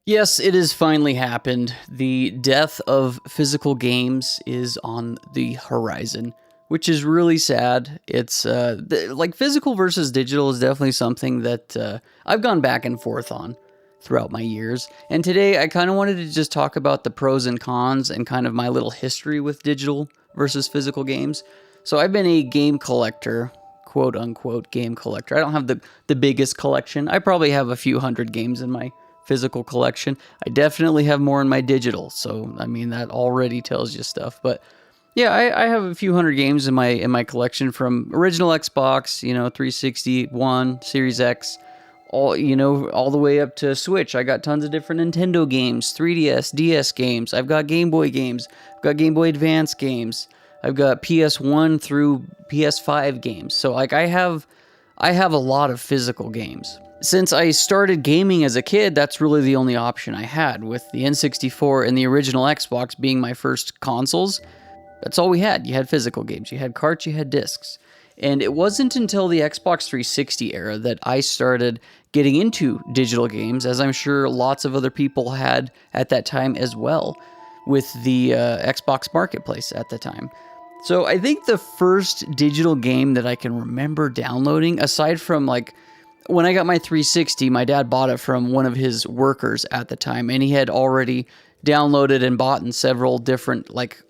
Yes, it has finally happened. The death of physical games is on the horizon, which is really sad. It's like physical versus digital is definitely something that I've gone back and forth on throughout my years. And today I kind of wanted to just talk about the pros and cons and kind of my little history with digital versus physical games. So I've been a game collector, quote unquote game collector. I don't have the biggest collection. I probably have a few hundred games in my physical collection. I definitely have more in my digital, so I mean that already tells you stuff. But yeah, I have a few hundred games in my collection from original Xbox, 360, One, Series X, all the way up to Switch. I got tons of different Nintendo games, 3DS, DS games. I've got Game Boy games. I've got Game Boy Advance games. I've got PS1 through PS5 games. So like I have a lot of physical games. Since I started gaming as a kid, that's really the only option I had, with the N64 and the original Xbox being my first consoles. That's all we had. You had physical games, you had carts, you had discs. And it wasn't until the Xbox 360 era that I started getting into digital games, as I'm sure lots of other people had at that time as well, with the Xbox Marketplace at the time. So I think the first digital game that I can remember downloading, aside from like when I got my 360, my dad bought it from one of his workers at the time, and he had already downloaded and bought in several different like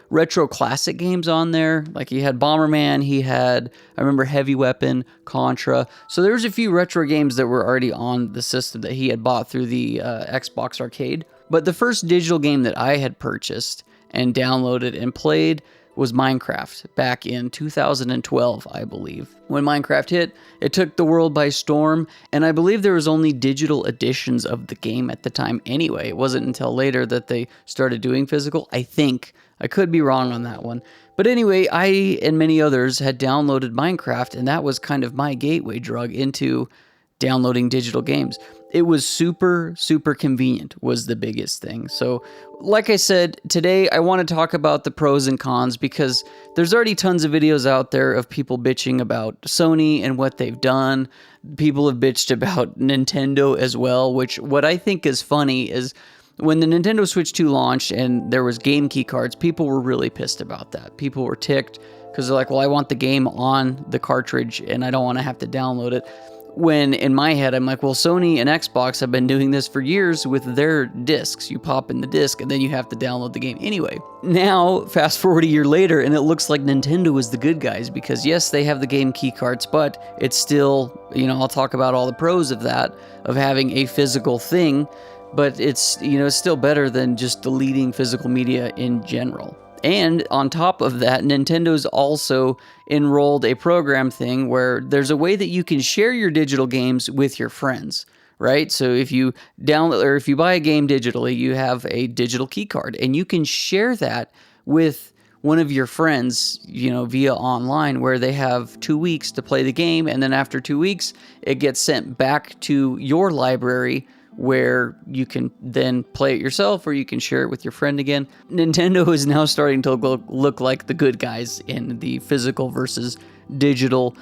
retro classic games on there. Like he had Bomberman, he had, I remember, Heavy Weapon, Contra. So there was a few retro games that were already on the system that he had bought through the Xbox Arcade. But the first digital game that I had purchased and downloaded and played was Minecraft back in 2012, I believe. When Minecraft hit, it took the world by storm, and I believe there was only digital editions of the game at the time anyway. It wasn't until later that they started doing physical, I think. I could be wrong on that one. But anyway, I and many others had downloaded Minecraft, and that was kind of my gateway drug into downloading digital games. It was super, super convenient was the biggest thing. So like I said, today I want to talk about the pros and cons because there's already tons of videos out there of people bitching about Sony and what they've done. People have bitched about Nintendo as well, which what I think is funny is when the Nintendo Switch 2 launched and there was game key cards, people were really pissed about that. People were ticked because they're like, well, I want the game on the cartridge and I don't want to have to download it. When in my head, I'm like, well, Sony and Xbox have been doing this for years with their discs. You pop in the disc and then you have to download the game anyway. Now, fast forward a year later, and it looks like Nintendo is the good guys because yes, they have the game key cards, but it's still, I'll talk about all the pros of that, of having a physical thing, but it's, it's still better than just deleting physical media in general. And on top of that, Nintendo's also enrolled a program thing where there's a way that you can share your digital games with your friends, right? So if you download or if you buy a game digitally, you have a digital key card and you can share that with one of your friends, via online, where they have 2 weeks to play the game. And then after 2 weeks, it gets sent back to your library where you can then play it yourself or you can share it with your friend again. Nintendo is now starting to look like the good guys in the physical versus digital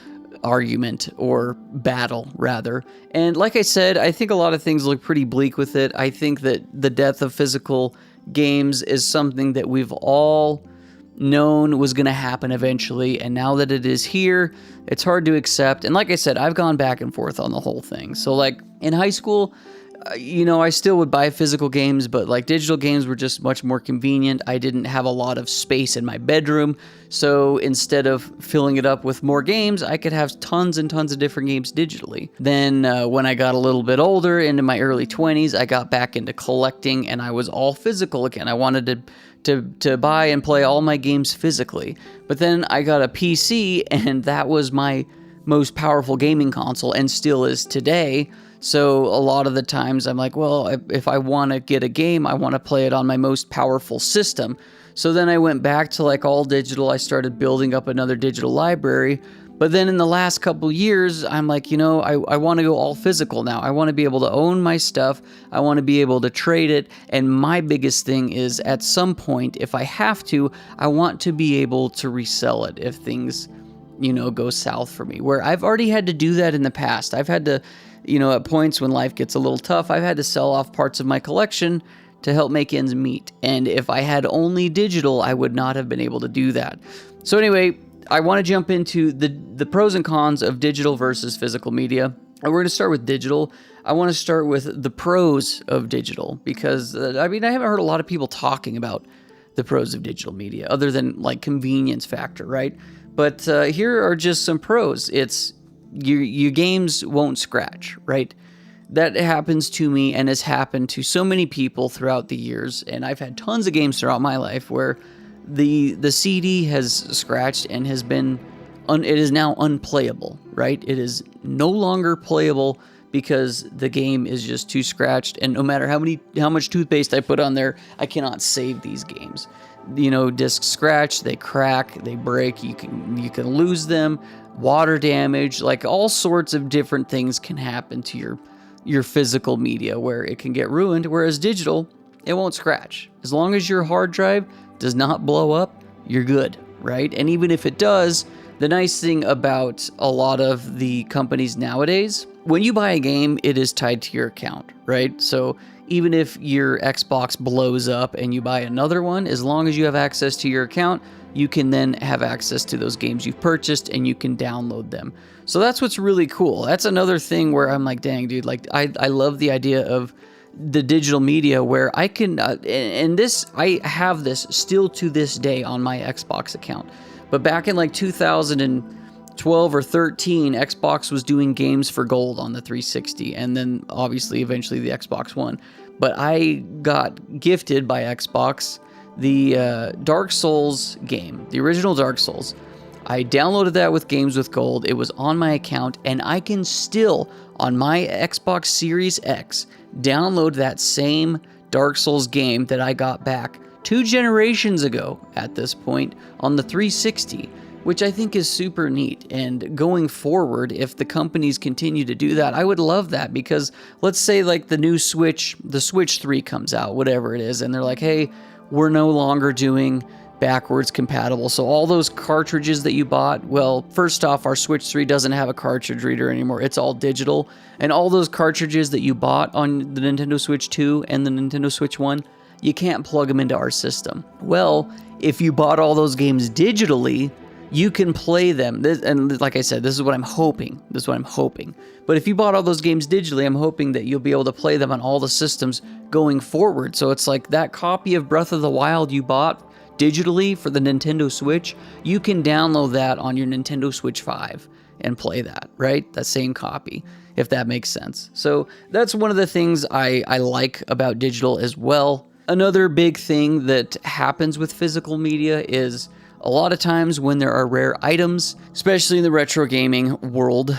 argument, or battle rather. And like I said, I think a lot of things look pretty bleak with it. I think that the death of physical games is something that we've all known was going to happen eventually, and now that it is here, it's hard to accept. And like I said, I've gone back and forth on the whole thing. So like in high school, I still would buy physical games, but like digital games were just much more convenient. I didn't have a lot of space in my bedroom, so instead of filling it up with more games, I could have tons and tons of different games digitally. Then when I got a little bit older, into my early 20s, I got back into collecting, and I was all physical again. I wanted to buy and play all my games physically. But then I got a PC, and that was my most powerful gaming console, and still is today. So a lot of the times I'm like, well, if I want to get a game, I want to play it on my most powerful system. So then I went back to like all digital. I started building up another digital library. But then in the last couple years, I'm like, I want to go all physical now. I want to be able to own my stuff. I want to be able to trade it. And my biggest thing is, at some point, if I have to, I want to be able to resell it if things, go south for me. Where I've already had to do that in the past. I've had to You know, at points when life gets a little tough, I've had to sell off parts of my collection to help make ends meet. And if I had only digital, I would not have been able to do that. So anyway, I want to jump into the pros and cons of digital versus physical media. And we're going to start with digital. I want to start with the pros of digital because, I mean, I haven't heard a lot of people talking about the pros of digital media other than like convenience factor, right? But here are just some pros. It's your games won't scratch, right? That happens to me and has happened to so many people throughout the years. And I've had tons of games throughout my life where the CD has scratched and has been, it is now unplayable, right? It is no longer playable because the game is just too scratched. And no matter how much toothpaste I put on there, I cannot save these games. You know, discs scratch, they crack, they break, you can lose them, water damage, like all sorts of different things can happen to your physical media where it can get ruined, whereas digital, it won't scratch. As long as your hard drive does not blow up, you're good, right? And even if it does, the nice thing about a lot of the companies nowadays, when you buy a game, it is tied to your account, right? So even if your Xbox blows up and you buy another one, as long as you have access to your account, you can then have access to those games you've purchased and you can download them. So that's what's really cool. That's another thing where I'm like, dang, dude, like I love the idea of the digital media where I can, and this, I have this still to this day on my Xbox account. But back in like 2012 or 13, Xbox was doing games for gold on the 360, and then obviously eventually the Xbox One. But I got gifted by Xbox the Dark Souls game, the original Dark Souls. I downloaded that with Games with Gold. It was on my account, and I can still, on my Xbox Series X, download that same Dark Souls game that I got back 2 generations ago at this point on the 360, which I think is super neat. And going forward, if the companies continue to do that, I would love that, because let's say like the new Switch, the Switch 3 comes out, whatever it is, and they're like, hey, we're no longer doing backwards compatible. So all those cartridges that you bought, well, first off, our Switch 3 doesn't have a cartridge reader anymore. It's all digital. And all those cartridges that you bought on the Nintendo Switch 2 and the Nintendo Switch 1, you can't plug them into our system. Well, if you bought all those games digitally, you can play them. And like I said, this is what I'm hoping. But if you bought all those games digitally, I'm hoping that you'll be able to play them on all the systems going forward. So it's like that copy of Breath of the Wild you bought digitally for the Nintendo Switch, you can download that on your Nintendo Switch 5 and play that, right? That same copy, if that makes sense. So that's one of the things I like about digital as well. Another big thing that happens with physical media is a lot of times when there are rare items, especially in the retro gaming world,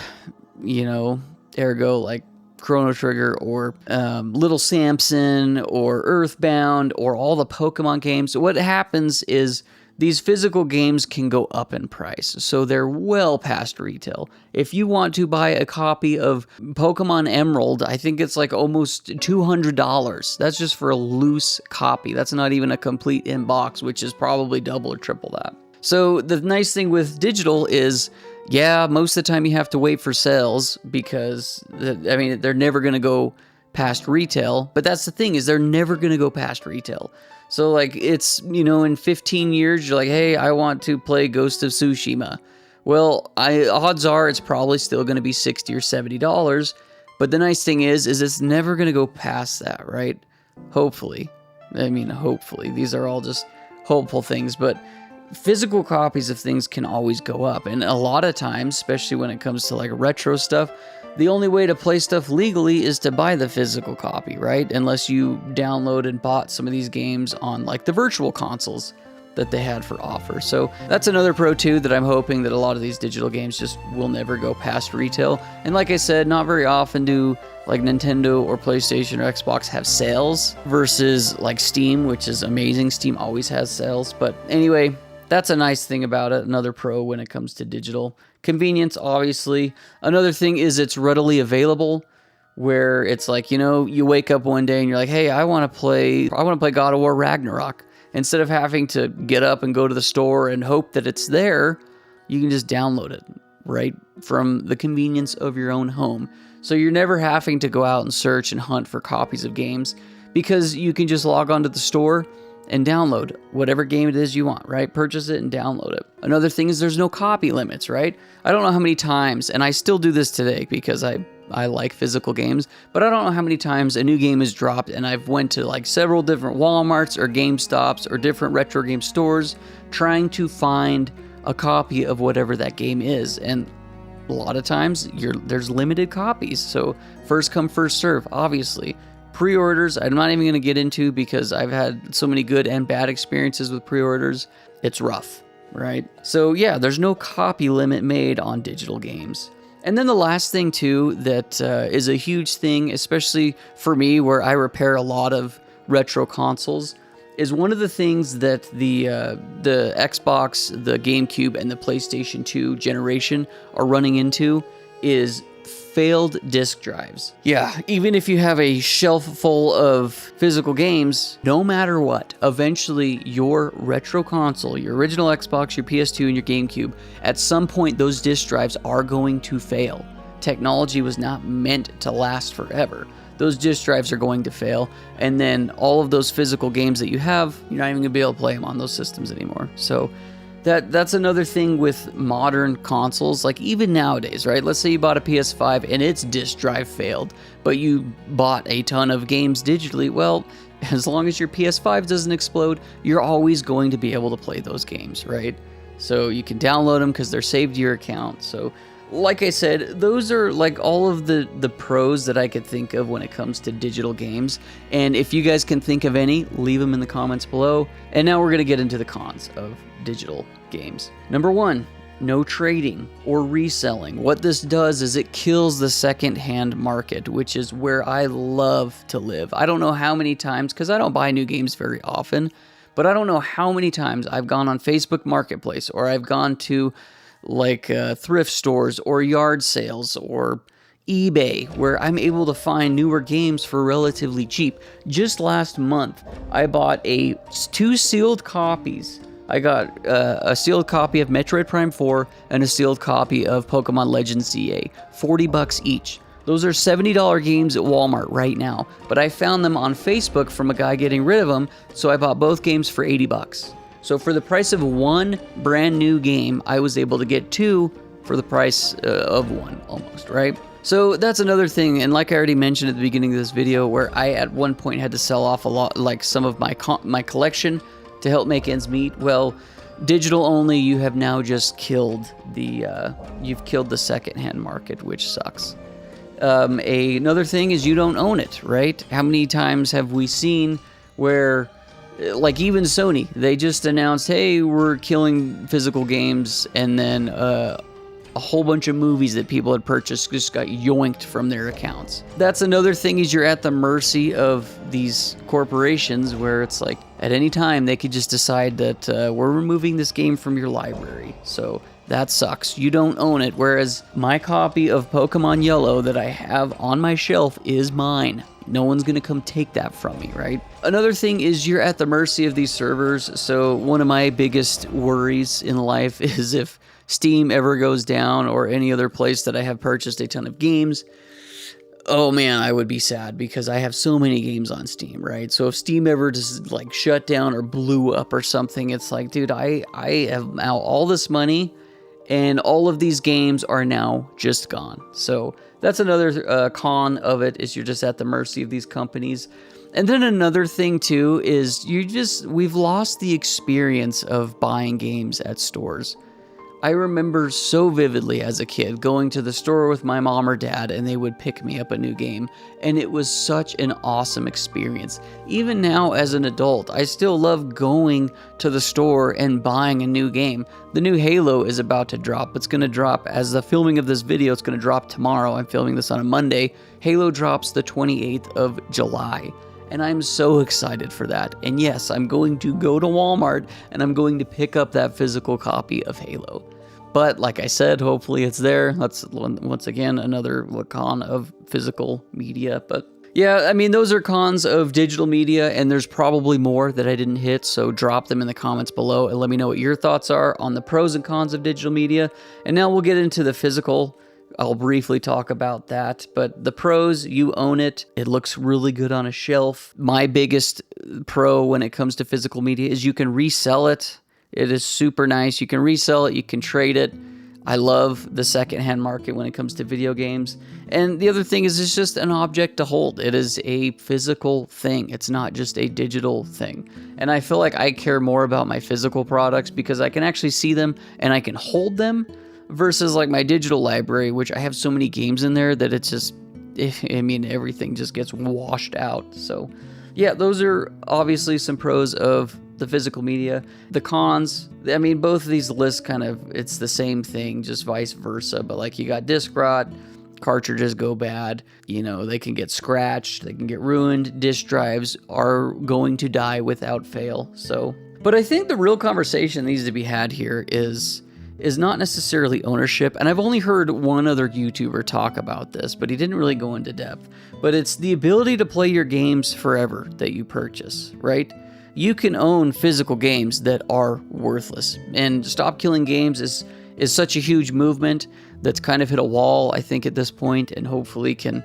you know, ergo like Chrono Trigger or Little Samson or Earthbound or all the Pokemon games, what happens is these physical games can go up in price. So they're well past retail. If you want to buy a copy of Pokemon Emerald, I think it's like almost $200. That's just for a loose copy. That's not even a complete in-box, which is probably double or triple that. So the nice thing with digital is, yeah, most of the time you have to wait for sales because, I mean, they're never going to go past retail. But that's the thing, is they're never going to go past retail. So, like, it's, you know, in 15 years, you're like, hey, I want to play Ghost of Tsushima. Well, odds are it's probably still going to be $60 or $70. But the nice thing is it's never going to go past that, right? Hopefully. I mean, hopefully. These are all just hopeful things, but physical copies of things can always go up. And a lot of times, especially when it comes to like retro stuff, the only way to play stuff legally is to buy the physical copy, right? Unless you download and bought some of these games on like the virtual consoles that they had for offer. So that's another pro too, that I'm hoping that a lot of these digital games just will never go past retail. And like I said, not very often do like Nintendo or PlayStation or Xbox have sales versus like Steam, which is amazing. Steam always has sales. But anyway, that's a nice thing about it. Another pro when it comes to digital. Convenience, obviously. Another thing is it's readily available, where it's like, you know, you wake up one day and you're like, hey, I want to play God of War Ragnarok. Instead of having to get up and go to the store and hope that it's there, you can just download it right from the convenience of your own home. So you're never having to go out and search and hunt for copies of games because you can just log onto the store and download whatever game it is you want, right? Purchase it and download it. Another thing is there's no copy limits, right? I don't know how many times, and I still do this today because I like physical games, but I don't know how many times a new game is dropped and I've went to like several different Walmarts or GameStops or different retro game stores trying to find a copy of whatever that game is. And a lot of times there's limited copies. So first come, first serve, obviously. Pre-orders, I'm not even going to get into because I've had so many good and bad experiences with pre-orders. It's rough, right? So yeah, there's no copy limit made on digital games. And then the last thing too that is a huge thing, especially for me where I repair a lot of retro consoles, is one of the things that the Xbox, the GameCube, and the PlayStation 2 generation are running into is failed disc drives. Yeah, even if you have a shelf full of physical games, no matter what, eventually your retro console, your original Xbox, your PS2, and your GameCube, at some point those disc drives are going to fail. Technology was not meant to last forever. Those disc drives are going to fail, and then all of those physical games that you have, you're not even going to be able to play them on those systems anymore. So that's another thing with modern consoles, like even nowadays, right? Let's say you bought a PS5 and its disc drive failed, but you bought a ton of games digitally. Well, as long as your PS5 doesn't explode, you're always going to be able to play those games, right? So you can download them because they're saved to your account. So like I said, those are like all of the pros that I could think of when it comes to digital games. And if you guys can think of any, leave them in the comments below. And now we're going to get into the cons of digital games. Number 1, no trading or reselling. What this does is it kills the second-hand market, which is where I love to live. I don't know how many times, because I don't buy new games very often, but I don't know how many times I've gone on Facebook Marketplace, or I've gone to like thrift stores or yard sales or eBay, where I'm able to find newer games for relatively cheap. Just last month, I bought 2 sealed copies. I got a sealed copy of Metroid Prime 4 and a sealed copy of Pokemon Legends ZA, $40 each. Those are $70 games at Walmart right now, but I found them on Facebook from a guy getting rid of them, so I bought both games for $80. So for the price of one brand new game, I was able to get 2 for the price of 1 almost, right? So that's another thing, and like I already mentioned at the beginning of this video, where I at one point had to sell off a lot, like some of my collection to help make ends meet. Well, digital only, you have now just killed you've killed the secondhand market, which sucks. Another thing is you don't own it, right? How many times have we seen where, like even Sony, they just announced, hey, we're killing physical games, and then a whole bunch of movies that people had purchased just got yoinked from their accounts. That's another thing, is you're at the mercy of these corporations where it's like at any time they could just decide that we're removing this game from your library. So that sucks. You don't own it, whereas my copy of Pokemon Yellow that I have on my shelf is mine. No one's going to come take that from me, right? Another thing is you're at the mercy of these servers. So one of my biggest worries in life is if Steam ever goes down, or any other place that I have purchased a ton of games, oh man, I would be sad because I have so many games on Steam, right? So if Steam ever just like shut down or blew up or something, it's like, dude, I have now all this money and all of these games are now just gone. So that's another con of it, is you're just at the mercy of these companies. And then another thing too is we've lost the experience of buying games at stores. I remember so vividly as a kid going to the store with my mom or dad, and they would pick me up a new game, and it was such an awesome experience. Even now as an adult, I still love going to the store and buying a new game. The new Halo is about to drop. It's going to drop as the filming of this video. It's going to drop tomorrow. I'm filming this on a Monday. Halo drops the 28th of July. And I'm so excited for that. And yes, I'm going to go to Walmart and I'm going to pick up that physical copy of Halo. But like I said, hopefully it's there. That's once again another con of physical media. But yeah, I mean, those are cons of digital media, and there's probably more that I didn't hit. So drop them in the comments below and let me know what your thoughts are on the pros and cons of digital media. And now we'll get into the physical I'll briefly talk about that. But the pros, you own it. It looks really good on a shelf. My biggest pro when it comes to physical media is you can resell it. It is super nice. You can resell it. You can trade it. I love the secondhand market when it comes to video games. And the other thing is it's just an object to hold. It is a physical thing. It's not just a digital thing. And I feel like I care more about my physical products because I can actually see them and I can hold them versus like my digital library, which I have so many games in there that it's just, I mean, everything just gets washed out. So yeah, those are obviously some pros of the physical media. The cons, I mean, both of these lists kind of, it's the same thing, just vice versa. But like you got disc rot, cartridges go bad, you know, they can get scratched, they can get ruined. Disk drives are going to die without fail. So, but I think the real conversation that needs to be had here is not necessarily ownership. And I've only heard one other YouTuber talk about this, but he didn't really go into depth. But it's the ability to play your games forever that you purchase, right? You can own physical games that are worthless. And Stop Killing Games is such a huge movement that's kind of hit a wall, I think, at this point, and hopefully can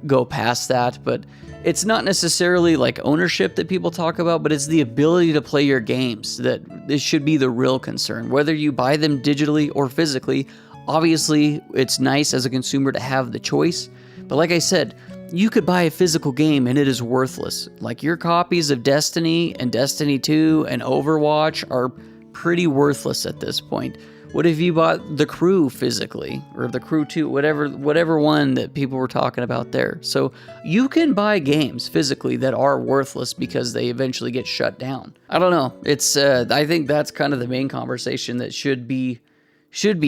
go past that. But it's not necessarily like ownership that people talk about, but it's the ability to play your games that this should be the real concern. Whether you buy them digitally or physically, obviously it's nice as a consumer to have the choice. But like I said, you could buy a physical game and it is worthless. Like your copies of Destiny and Destiny 2 and Overwatch are pretty worthless at this point. What if you bought The Crew physically, or The Crew 2, whatever one that people were talking about there? So you can buy games physically that are worthless because they eventually get shut down. I don't know. It's I think that's kind of the main conversation that should be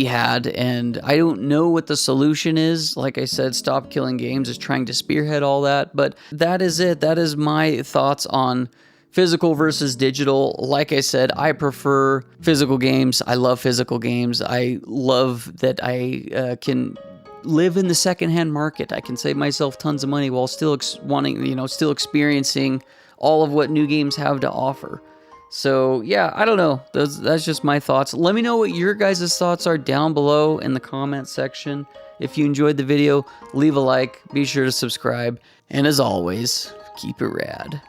had, and I don't know what the solution is. Like I said, Stop Killing Games is trying to spearhead all that, but that is it. That is my thoughts on physical versus digital. Like I said, I prefer physical games. I love physical games. I love that I can live in the secondhand market. I can save myself tons of money while still still experiencing all of what new games have to offer. So yeah, I don't know. That's just my thoughts. Let me know what your guys' thoughts are down below in the comment section. If you enjoyed the video, leave a like, be sure to subscribe, and as always, keep it rad.